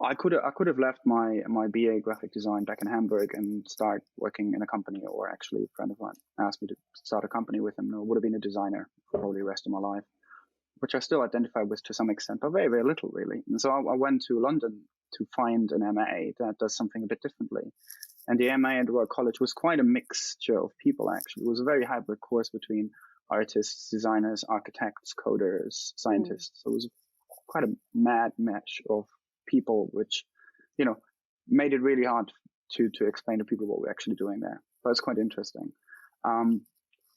I could have left my BA graphic design back in Hamburg and start working in a company, or actually a friend of mine asked me to start a company with him. And I would have been a designer for probably the rest of my life, which I still identify with to some extent, but very, very little really. And so I went to London to find an MA that does something a bit differently. And the MA at Royal College was quite a mixture of people, actually. It was a very hybrid course between artists, designers, architects, coders, scientists. So it was quite a mad match of people, which, you know, made it really hard to explain to people what we're actually doing there. But it's quite interesting. Um,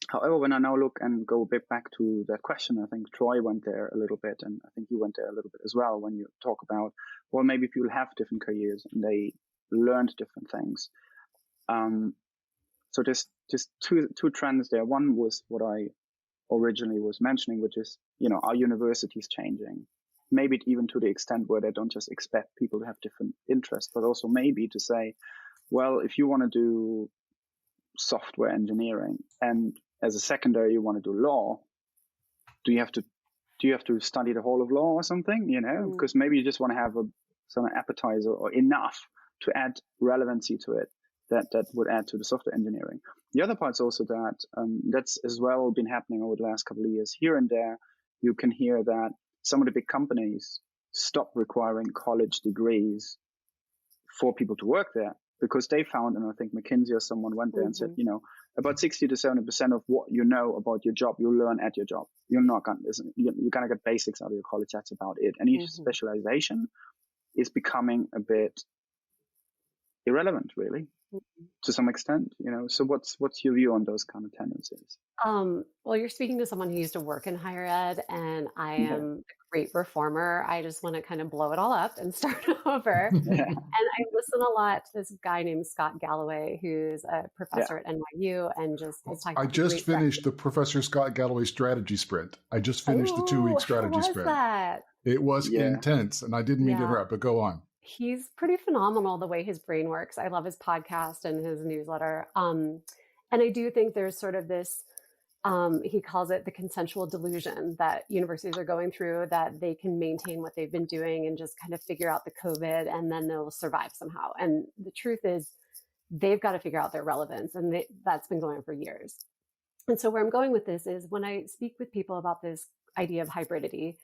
However, when I now look and go a bit back to that question, I think Troy went there a little bit, and I think you went there a little bit as well when you talk about, well, maybe people have different careers and they learned different things. Um, so there's just two trends there. One was what I originally was mentioning, which is, are universities changing? Maybe even to the extent where they don't just expect people to have different interests, but also maybe to say, well, if you want to do software engineering and as a secondary you want to do law, do you have to study the whole of law or something? Because maybe you just want to have some appetizer or enough to add relevancy to it that would add to the software engineering. The other part's also that that's as well been happening over the last couple of years. Here and there, you can hear that some of the big companies stop requiring college degrees for people to work there, because they found, and I think McKinsey or someone went there and said, about 60 to 70% of what you know about your job, you learn at your job. You're going to get basics out of your college. That's about it. Any specialization is becoming a bit irrelevant, really, to some extent, So what's your view on those kind of tendencies? Well, you're speaking to someone who used to work in higher ed, and I am a great reformer. I just want to kind of blow it all up and start over. Yeah. And I listen a lot to this guy named Scott Galloway, who's a professor at NYU, and just is talking I about the just great finished the Professor Scott Galloway strategy sprint. I just finished the 2-week how strategy was sprint. that? It was Yeah. intense, and I didn't mean to Yeah. interrupt, but go on. He's pretty phenomenal the way his brain works. I love his podcast and his newsletter. And I do think there's sort of this, he calls it the consensual delusion that universities are going through, that they can maintain what they've been doing and just kind of figure out the COVID and then they'll survive somehow. And the truth is they've got to figure out their relevance, and that's been going on for years. And so where I'm going with this is when I speak with people about this idea of hybridity,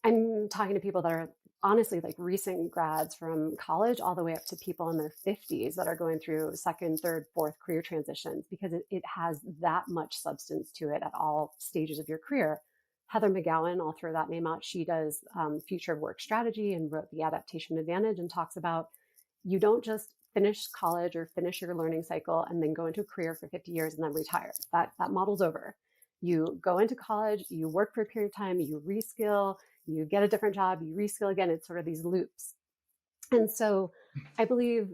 I'm talking to people that are honestly like recent grads from college all the way up to people in their 50s that are going through second, third, fourth career transitions, because it has that much substance to it at all stages of your career. Heather McGowan, I'll throw that name out. She does future of work strategy and wrote The Adaptation Advantage, and talks about you don't just finish college or finish your learning cycle and then go into a career for 50 years and then retire. That model's over. You go into college, you work for a period of time, you reskill, you get a different job, you reskill again. It's sort of these loops. And so I believe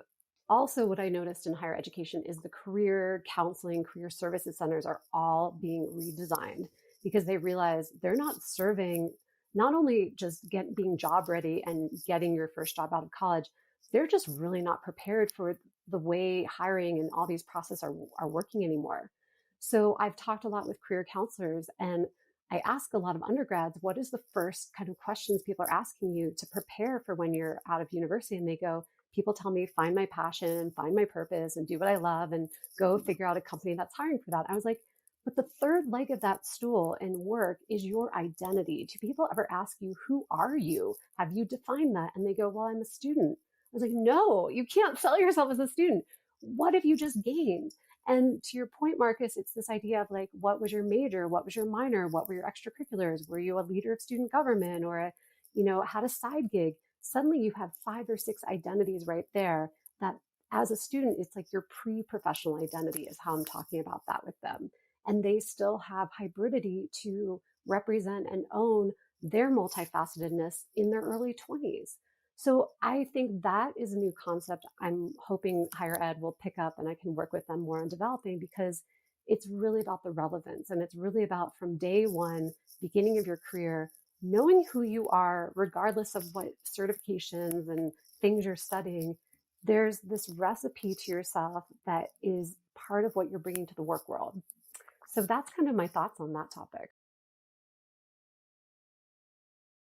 also what I noticed in higher education is the career counseling, career services centers are all being redesigned, because they realize they're not serving not only just being job ready and getting your first job out of college, they're just really not prepared for the way hiring and all these processes are working anymore. So I've talked a lot with career counselors, and I ask a lot of undergrads, what is the first kind of questions people are asking you to prepare for when you're out of university? And they go, people tell me, find my passion, find my purpose, and do what I love, and go figure out a company that's hiring for that. I was like, but the third leg of that stool in work is your identity. Do people ever ask you, who are you? Have you defined that? And they go, well, I'm a student. I was like, no, you can't sell yourself as a student. What have you just gained? And to your point, Marcus, it's this idea of like, what was your major? What was your minor? What were your extracurriculars? Were you a leader of student government, or had a side gig? Suddenly you have 5 or 6 identities right there that as a student, it's like your pre-professional identity is how I'm talking about that with them. And they still have hybridity to represent and own their multifacetedness in their early 20s. So I think that is a new concept I'm hoping higher ed will pick up, and I can work with them more on developing, because it's really about the relevance, and it's really about from day one, beginning of your career, knowing who you are, regardless of what certifications and things you're studying. There's this recipe to yourself that is part of what you're bringing to the work world. So that's kind of my thoughts on that topic.